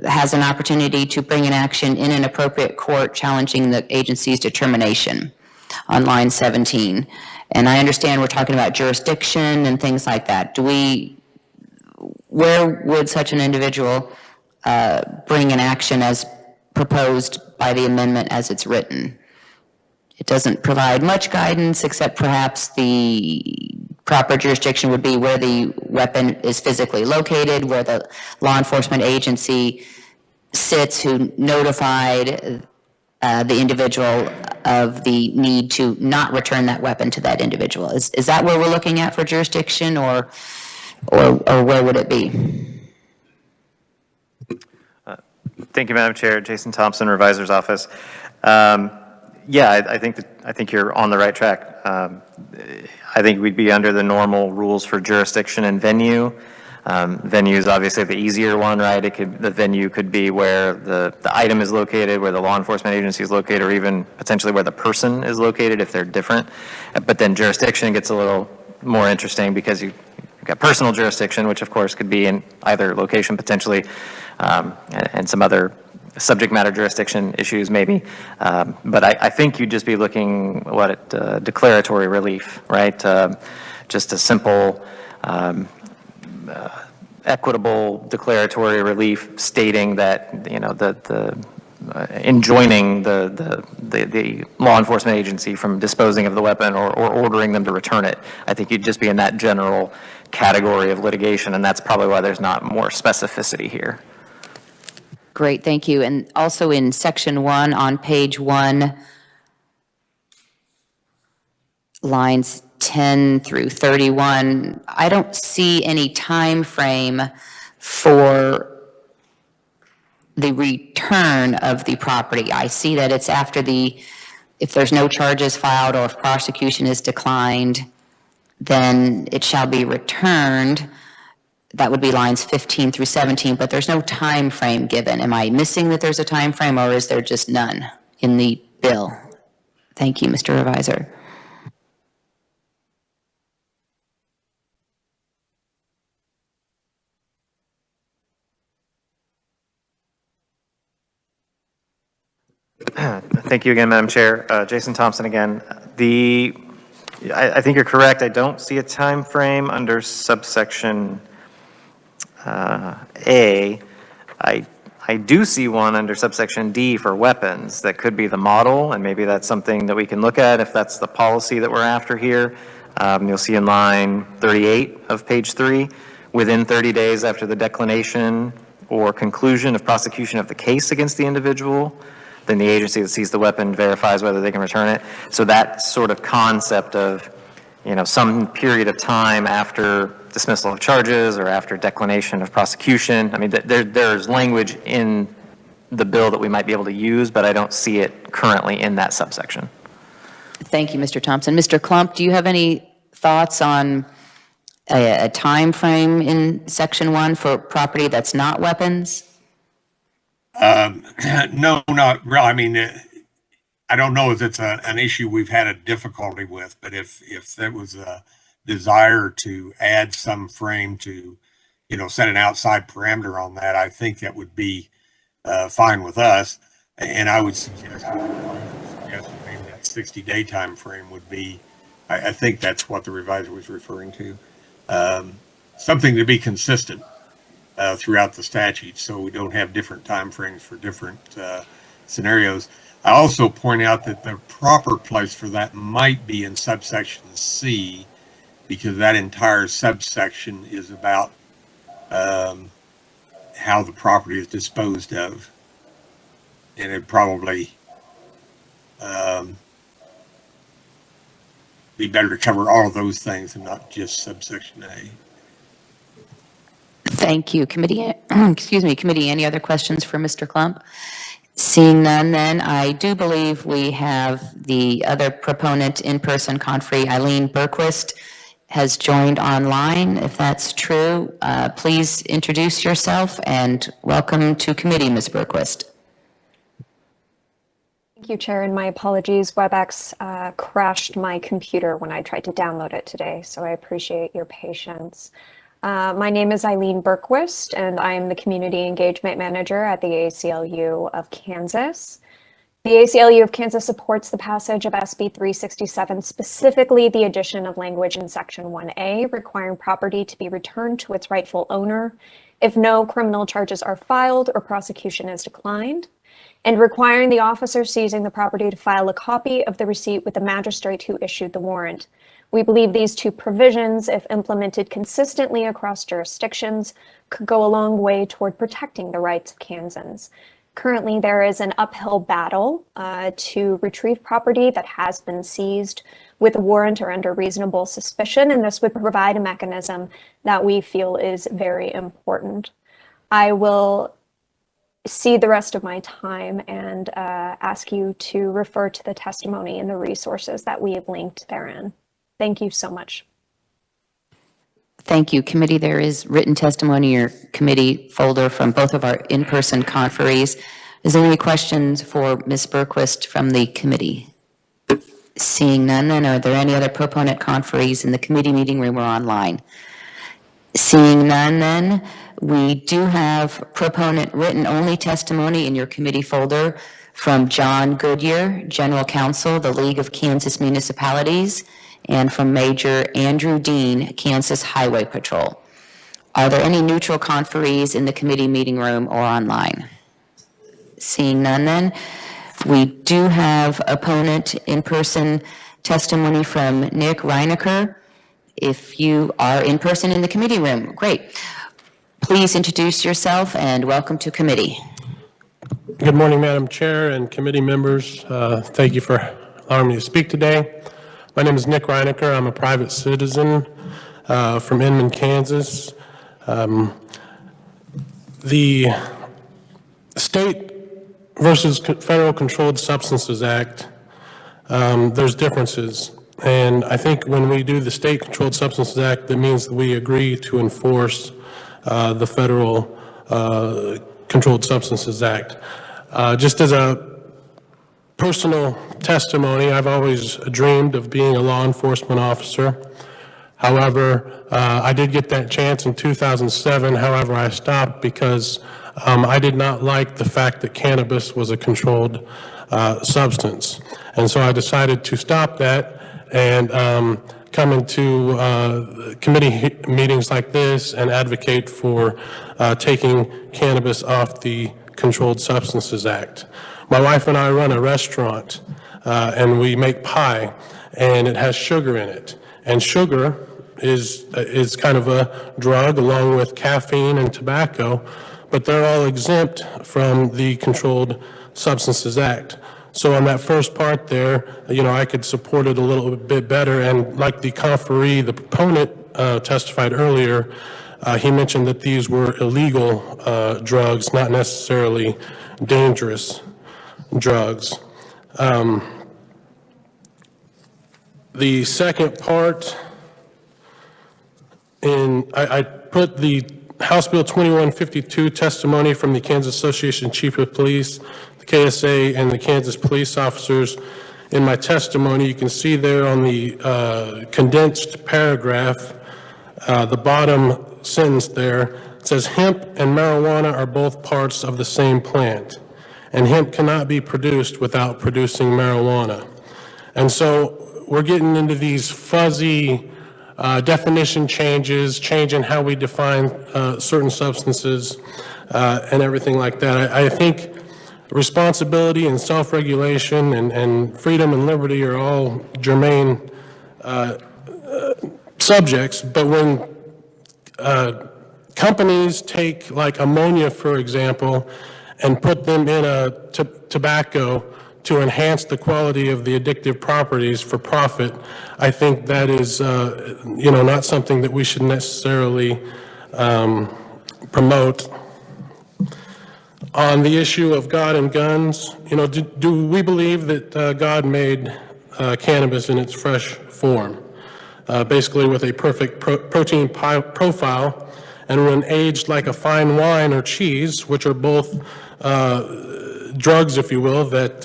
has an opportunity to bring an action in an appropriate court challenging the agency's determination on line 17. And I understand we're talking about jurisdiction and things like that. Where would such an individual bring an action as proposed by the amendment as it's written? It doesn't provide much guidance, except perhaps the proper jurisdiction would be where the weapon is physically located, where the law enforcement agency sits who notified the individual of the need to not return that weapon to that individual. Is that where we're looking at for jurisdiction, or where would it be? Thank you, Madam Chair. Jason Thompson, Revisor's Office. Yeah, I think you're on the right track. I think we'd be under the normal rules for jurisdiction and venue. Venue is obviously the easier one, right? The venue could be where the item is located, where the law enforcement agency is located, or even potentially where the person is located if they're different. But then jurisdiction gets a little more interesting because you've got personal jurisdiction, which of course could be in either location potentially, and some other subject matter jurisdiction issues maybe. But I think you'd just be looking at declaratory relief, right? Just a simple equitable declaratory relief stating that, enjoining the law enforcement agency from disposing of the weapon or ordering them to return it. I think you'd just be in that general category of litigation, and that's probably why there's not more specificity here. Great, thank you. And also in section 1 on page 1, lines 10 through 31, I don't see any time frame for the return of the property. I see that it's after if there's no charges filed or if prosecution is declined, then it shall be returned. That would be lines 15 through 17, but there's no time frame given. Am I missing that there's a time frame, or is there just none in the bill? Thank you, Mr. Revisor. Thank you again, Madam Chair. Jason Thompson again. I think you're correct. I don't see a time frame under subsection A. I do see one under subsection D for weapons. That could be the model, and maybe that's something that we can look at if that's the policy that we're after here. You'll see in line 38 of page 3, within 30 days after the declination or conclusion of prosecution of the case against the individual, then the agency that sees the weapon verifies whether they can return it. So that sort of concept of, some period of time after dismissal of charges or after declination of prosecution. I mean, there's language in the bill that we might be able to use, but I don't see it currently in that subsection. Thank you, Mr. Thompson. Mr. Klump, do you have any thoughts on a time frame in Section 1 for property that's not weapons? No, not really. I mean, I don't know if it's an issue we've had a difficulty with, but if there was a desire to add some frame to, set an outside parameter on that, I think that would be fine with us. And I would suggest maybe that 60-day time frame would be, I think that's what the revisor was referring to. Something to be consistent throughout the statute, so we don't have different time frames for different scenarios. I also point out that the proper place for that might be in subsection C, because that entire subsection is about how the property is disposed of, and it'd probably be better to cover all of those things and not just subsection A. Thank you. Committee, committee, any other questions for Mr. Klump? Seeing none, then, I do believe we have the other proponent in-person conferee, Eileen Berquist, has joined online. If that's true, please introduce yourself and welcome to committee, Ms. Berquist. Thank you, Chair, and my apologies. WebEx crashed my computer when I tried to download it today, so I appreciate your patience. My name is Eileen Berquist, and I'm the Community Engagement Manager at the ACLU of Kansas. The ACLU of Kansas supports the passage of SB 367, specifically the addition of language in Section 1A requiring property to be returned to its rightful owner if no criminal charges are filed or prosecution is declined, and requiring the officer seizing the property to file a copy of the receipt with the magistrate who issued the warrant. We believe these two provisions, if implemented consistently across jurisdictions, could go a long way toward protecting the rights of Kansans. Currently, there is an uphill battle to retrieve property that has been seized with a warrant or under reasonable suspicion, and this would provide a mechanism that we feel is very important. I will cede the rest of my time and ask you to refer to the testimony and the resources that we have linked therein. Thank you so much. Thank you, committee. There is written testimony in your committee folder from both of our in-person conferees. Is there any questions for Ms. Berquist from the committee? Seeing none, then, are there any other proponent conferees in the committee meeting room or online? Seeing none, then, we do have proponent written only testimony in your committee folder from John Goodyear, General Counsel, the League of Kansas Municipalities, and from Major Andrew Dean, Kansas Highway Patrol. Are there any neutral conferees in the committee meeting room or online? Seeing none, then, we do have opponent in-person testimony from Nick Reinecker. If you are in person in the committee room, great. Please introduce yourself and welcome to committee. Good morning, Madam Chair and committee members. Thank you for allowing me to speak today. My name is Nick Reinecker. I'm a private citizen from Inman, Kansas. The State versus Federal Controlled Substances Act, there's differences. And I think when we do the State Controlled Substances Act, that means that we agree to enforce the Federal Controlled Substances Act. Just as a personal testimony, I've always dreamed of being a law enforcement officer. However, I did get that chance in 2007. However, I stopped because I did not like the fact that cannabis was a controlled substance. And so I decided to stop that and come into committee meetings like this and advocate for taking cannabis off the Controlled Substances Act. My wife and I run a restaurant, and we make pie, and it has sugar in it. And sugar is kind of a drug along with caffeine and tobacco, but they're all exempt from the Controlled Substances Act. So on that first part there, I could support it a little bit better. And like the conferee, the proponent testified earlier, he mentioned that these were illegal drugs, not necessarily dangerous drugs. The second part, I put the House Bill 2152 testimony from the Kansas Association Chief of Police, the KSA, and the Kansas police officers in my testimony. You can see there on the condensed paragraph, the bottom sentence there, it says hemp and marijuana are both parts of the same plant, and hemp cannot be produced without producing marijuana. And so we're getting into these fuzzy definition changes, changing how we define certain substances and everything like that. I think responsibility and self-regulation and freedom and liberty are all germane subjects, but when companies take like ammonia, for example, and put them in a tobacco to enhance the quality of the addictive properties for profit, I think that is, not something that we should necessarily promote. On the issue of God and guns, do we believe that God made cannabis in its fresh form, basically with a perfect protein profile, and when aged like a fine wine or cheese, which are both drugs, if you will, that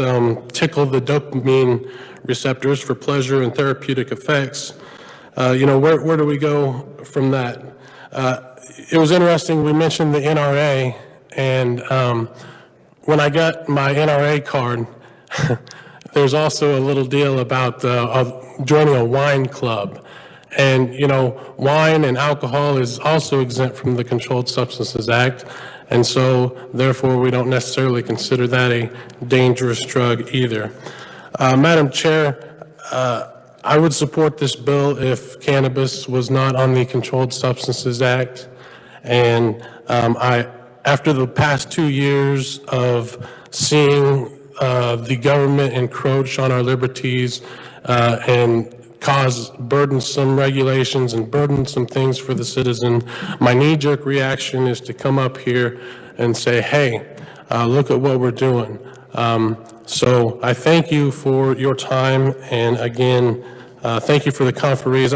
tickle the dopamine receptors for pleasure and therapeutic effects, where do we go from that? It was interesting, we mentioned the NRA, and when I got my NRA card, there's also a little deal about joining a wine club. And, wine and alcohol is also exempt from the Controlled Substances Act. And so, therefore, we don't necessarily consider that a dangerous drug either. Madam Chair, I would support this bill if cannabis was not on the Controlled Substances Act. And after the past 2 years of seeing the government encroach on our liberties and cause burdensome regulations and burdensome things for the citizen, my knee-jerk reaction is to come up here and say, hey, look at what we're doing. So I thank you for your time, and again, thank you for the conferees.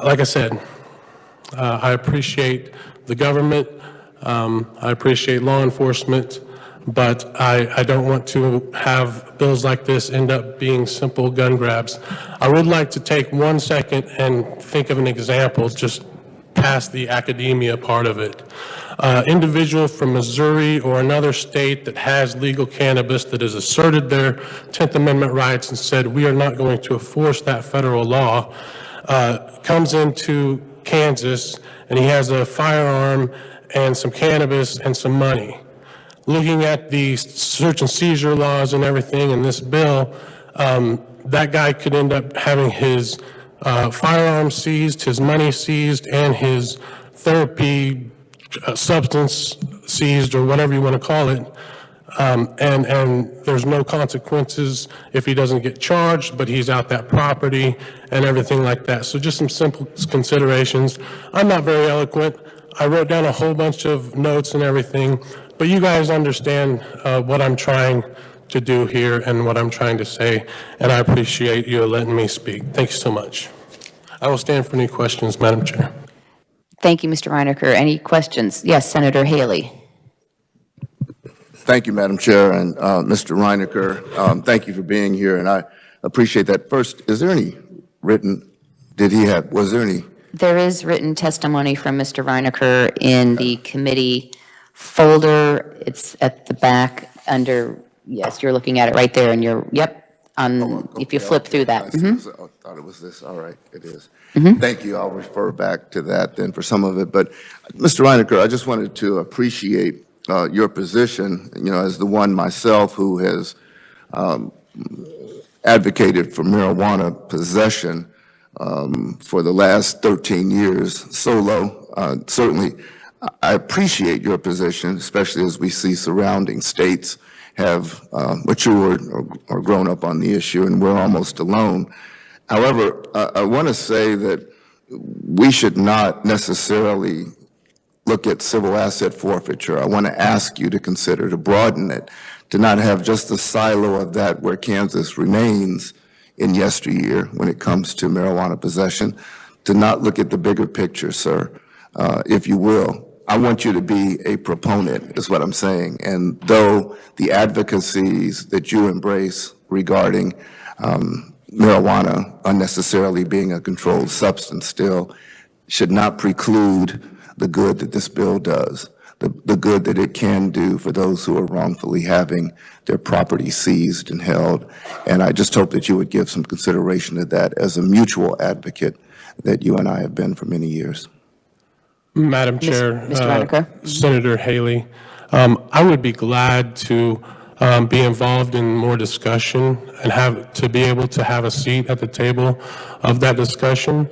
Like I said, I appreciate the government, I appreciate law enforcement, but I don't want to have bills like this end up being simple gun grabs. I would like to take 1 second and think of an example just past the academia part of it. Individual from Missouri or another state that has legal cannabis that has asserted their 10th Amendment rights and said we are not going to enforce that federal law, comes into Kansas and he has a firearm and some cannabis and some money. Looking at the search and seizure laws and everything in this bill, that guy could end up having his firearm seized, his money seized, and his therapy substance seized, or whatever you want to call it. and there's no consequences if he doesn't get charged, but he's out that property and everything like that. So just some simple considerations. I'm not very eloquent. I wrote down a whole bunch of notes and everything, but you guys understand what I'm trying to do here and what I'm trying to say, and I appreciate you letting me speak. Thank you so much. I will stand for any questions, Madam Chair. Thank you, Mr. Reinecker. Any questions? Yes, Senator Haley. Thank you, Madam Chair, and Mr. Reinecker, thank you for being here, and I appreciate that. First, is there any written, was there any? There is written testimony from Mr. Reinecker in the committee folder. It's at the back under, yes, you're looking at it right there, and if you flip through that. I thought it was this. All right, it is. Mm-hmm. Thank you. I'll refer back to that then for some of it. But Mr. Reinecker, I just wanted to appreciate your position, as the one myself who has advocated for marijuana possession for the last 13 years solo. Certainly, I appreciate your position, especially as we see surrounding states have matured or grown up on the issue, and we're almost alone. However, I want to say that we should not necessarily look at civil asset forfeiture. I want to ask you to consider to broaden it, to not have just the silo of that where Kansas remains in yesteryear when it comes to marijuana possession, to not look at the bigger picture, sir, if you will. I want you to be a proponent, is what I'm saying. And though the advocacies that you embrace regarding marijuana unnecessarily being a controlled substance still should not preclude the good that this bill does, the good that it can do for those who are wrongfully having their property seized and held. And I just hope that you would give some consideration to that as a mutual advocate that you and I have been for many years. Madam Chair, Senator Haley, I would be glad to be involved in more discussion and to be able to have a seat at the table of that discussion.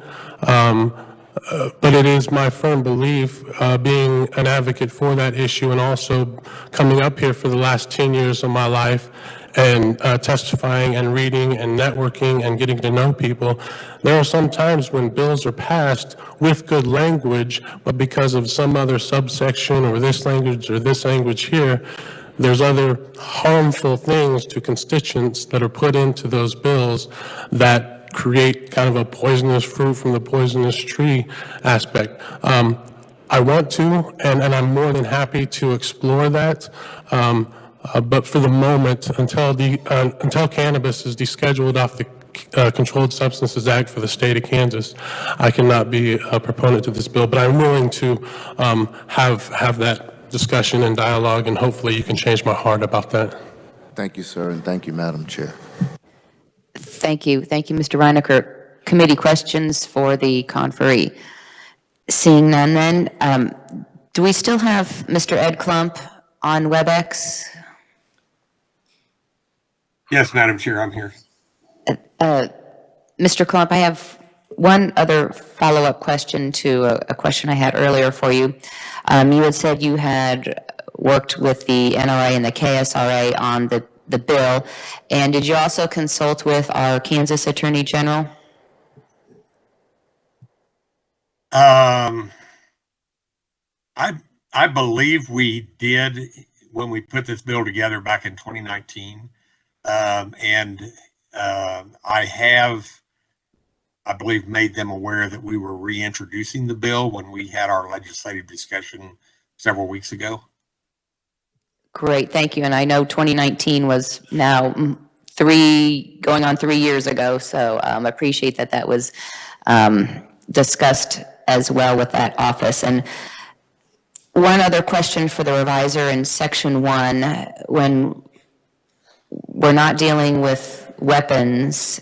But it is my firm belief, being an advocate for that issue and also coming up here for the last 10 years of my life and testifying and reading and networking and getting to know people, there are some times when bills are passed with good language, but because of some other subsection or this language here, there's other harmful things to constituents that are put into those bills that create kind of a poisonous fruit from the poisonous tree aspect. I want to, and I'm more than happy to explore that. But for the moment, until cannabis is descheduled off the Controlled Substances Act for the state of Kansas, I cannot be a proponent to this bill. But I'm willing to have that discussion and dialogue, and hopefully you can change my heart about that. Thank you, sir, and thank you, Madam Chair. Thank you. Thank you, Mr. Reinecker. Committee questions for the conferee. Seeing none then, do we still have Mr. Ed Klump on WebEx? Yes, Madam Chair, I'm here. Mr. Klump, I have one other follow-up question to a question I had earlier for you. You had said you had worked with the NRA and the KSRA on the bill, and did you also consult with our Kansas Attorney General? I believe we did when we put this bill together back in 2019. I believe, made them aware that we were reintroducing the bill when we had our legislative discussion several weeks ago. Great, thank you. And I know 2019 was now going on 3 years ago, so I appreciate that was discussed as well with that office. And one other question for the reviser in Section 1, when we're not dealing with weapons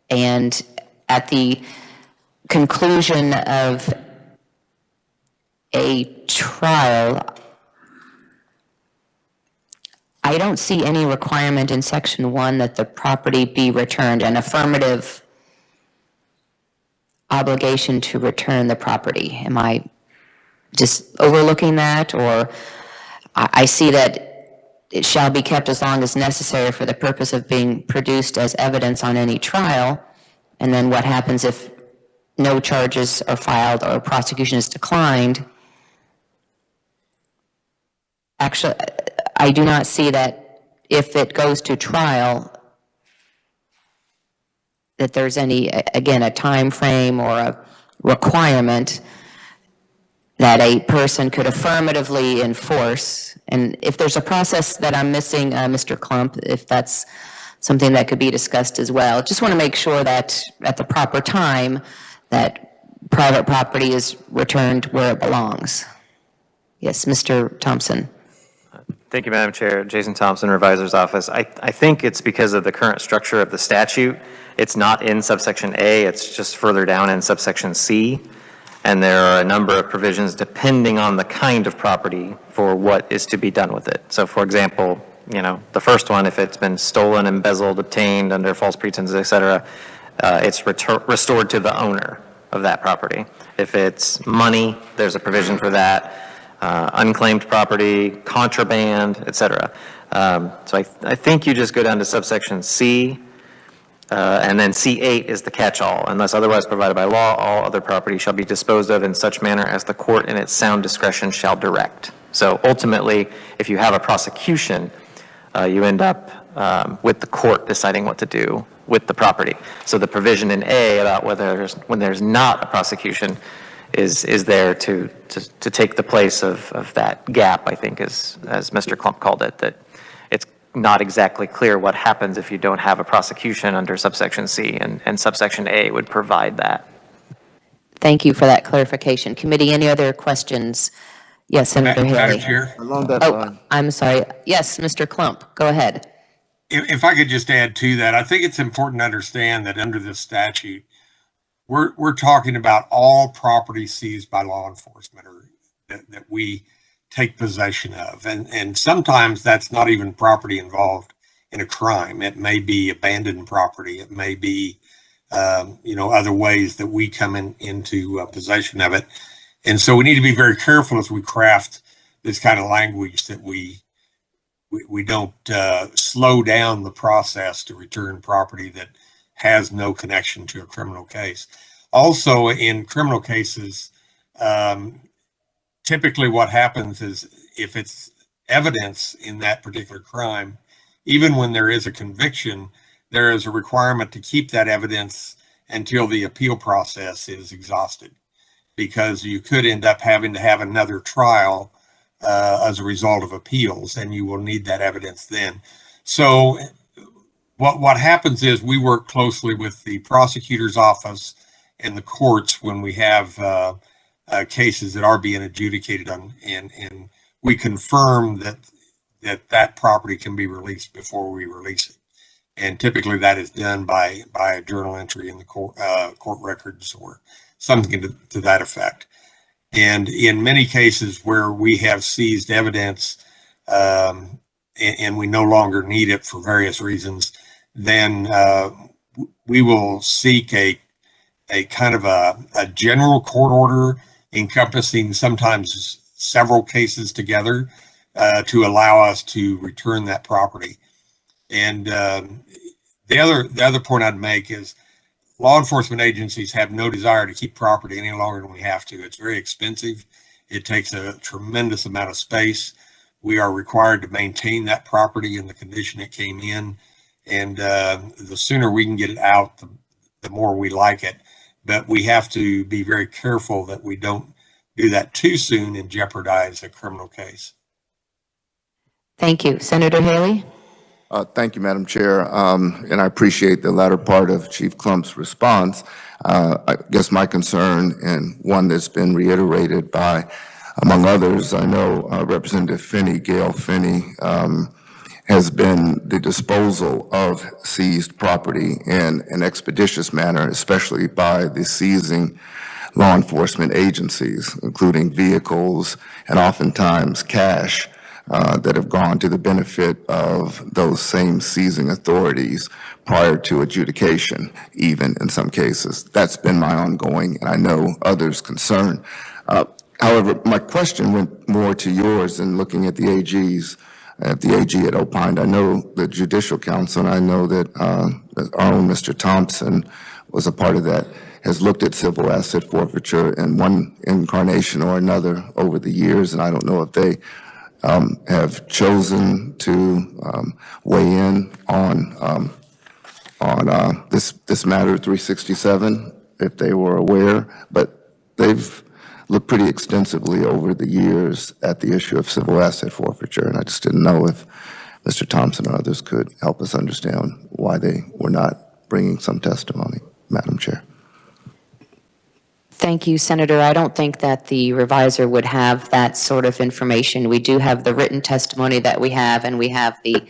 and at the conclusion of a trial, I don't see any requirement in Section 1 that the property be returned, an affirmative obligation to return the property. Am I just overlooking that? Or I see that it shall be kept as long as necessary for the purpose of being produced as evidence on any trial. And then what happens if no charges are filed or prosecution is declined? Actually, I do not see that if it goes to trial, that there's any, again, a time frame or a requirement that a person could affirmatively enforce. And if there's a process that I'm missing, Mr. Klump, if that's something that could be discussed as well. Just want to make sure that at the proper time that private property is returned where it belongs. Yes, Mr. Thompson. Thank you, Madam Chair. Jason Thompson, Revisor's Office. I think it's because of the current structure of the statute. It's not in subsection A, it's just further down in subsection C. And there are a number of provisions depending on the kind of property for what is to be done with it. So for example, you know, the first one, if it's been stolen, embezzled, obtained under false pretenses, et cetera, it's restored to the owner of that property. If it's money, there's a provision for that. Unclaimed property, contraband, et cetera. So I think you just go down to subsection C, and then C8 is the catch-all. Unless otherwise provided by law, all other property shall be disposed of in such manner as the court in its sound discretion shall direct. So ultimately, if you have a prosecution, you end up with the court deciding what to do with the property. So the provision in A about when there's not a prosecution is there to take the place of that gap, I think, as Mr. Klump called it, that it's not exactly clear what happens if you don't have a prosecution under subsection C, and subsection A would provide that. Thank you for that clarification. Committee, any other questions? Yes, Senator Haley. Madam Chair, Along that Oh, line. I'm sorry. Yes, Mr. Klump, go ahead. if I could just add to that, I think it's important to understand that under this statute, we're talking about all property seized by law enforcement or that we take possession of. And sometimes that's not even property involved in a crime. It may be abandoned property. It may be, other ways that we come into possession of it. And so we need to be very careful as we craft this kind of language that we don't slow down the process to return property that has no connection to a criminal case. Also, in criminal cases, typically what happens is if it's evidence in that particular crime, even when there is a conviction, there is a requirement to keep that evidence until the appeal process is exhausted, because you could end up having to have another trial as a result of appeals, and you will need that evidence then. So what happens is we work closely with the prosecutor's office and the courts when we have cases that are being adjudicated on, and we confirm that property can be released before we release it. And typically that is done by a journal entry in the court records or something to that effect. And in many cases where we have seized evidence and we no longer need it for various reasons, then we will seek a kind of a general court order encompassing sometimes several cases together to allow us to return that property. And the other point I'd make is law enforcement agencies have no desire to keep property any longer than we have to. It's very expensive. It takes a tremendous amount of space. We are required to maintain that property in the condition it came in. And the sooner we can get it out, the more we like it. But we have to be very careful that we don't do that too soon and jeopardize a criminal case. Thank you. Senator Haley? Thank you, Madam Chair. And I appreciate the latter part of Chief Klump's response. I guess my concern, and one that's been reiterated by, among others, I know Representative Finney, Gail Finney, has been the disposal of seized property in an expeditious manner, especially by the seizing law enforcement agencies, including vehicles and oftentimes cash that have gone to the benefit of those same seizing authorities prior to adjudication, even in some cases. That's been my ongoing, and I know others' concern. However, my question went more to yours in looking at the AG's if the AG had opined. I know the Judicial Council, and I know that our own Mr. Thompson was a part of that, has looked at civil asset forfeiture in one incarnation or another over the years, and I don't know if they have chosen to weigh in on this matter 367, if they were aware, but they've looked pretty extensively over the years at the issue of civil asset forfeiture, and I just didn't know if Mr. Thompson or others could help us understand why they were not bringing some testimony, Madam Chair. Thank you, Senator. I don't think that the reviser would have that sort of information. We do have the written testimony that we have, and we have the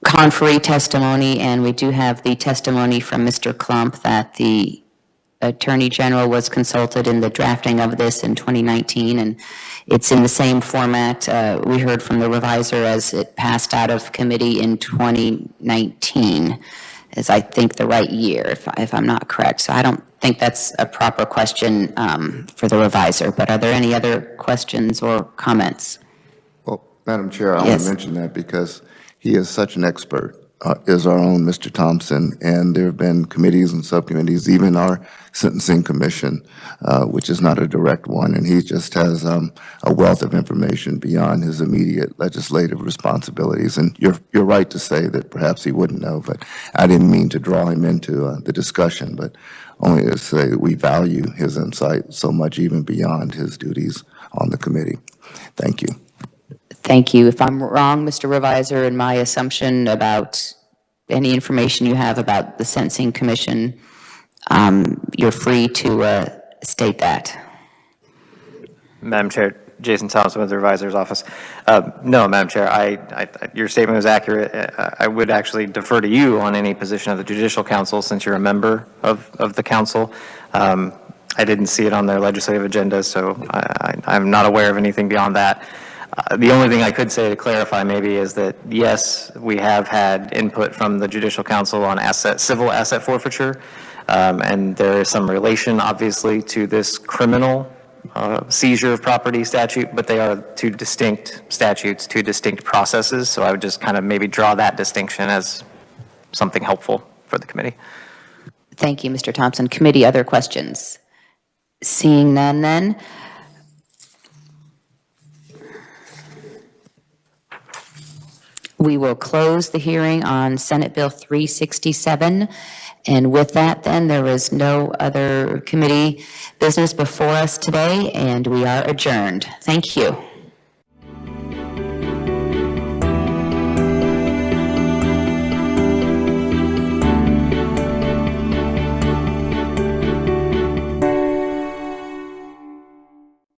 conferee testimony, and we do have the testimony from Mr. Klump that the Attorney General was consulted in the drafting of this in 2019, and it's in the same format we heard from the reviser as it passed out of committee in 2019, is I think the right year, if I'm not correct. So I don't think that's a proper question for the reviser, but are there any other questions or comments? Well, Madam Chair, I want Yes. to mention that because he is such an expert, is our own Mr. Thompson, and there have been committees and subcommittees, even our Sentencing Commission, which is not a direct one, and he just has a wealth of information beyond his immediate legislative responsibilities. And you're right to say that perhaps he wouldn't know, but I didn't mean to draw him into the discussion, but only to say that we value his insight so much, even beyond his duties on the committee. Thank you. Thank you. If I'm wrong, Mr. Reviser, in my assumption about any information you have about the Sentencing Commission, you're free to state that. Madam Chair, Jason Thompson with the Revisor's Office. No, Madam Chair, your statement was accurate. I would actually defer to you on any position of the Judicial Council since you're a member of the council. I didn't see it on their legislative agenda, so I'm not aware of anything beyond that. The only thing I could say to clarify maybe is that, yes, we have had input from the Judicial Council on civil asset forfeiture, and there is some relation, obviously, to this criminal seizure of property statute, but they are two distinct statutes, two distinct processes, so I would just kind of maybe draw that distinction as something helpful for the committee. Thank you, Mr. Thompson. Committee, other questions? Seeing none then. We will close the hearing on Senate Bill 367. And with that, then, there is no other committee business before us today, and we are adjourned. Thank you.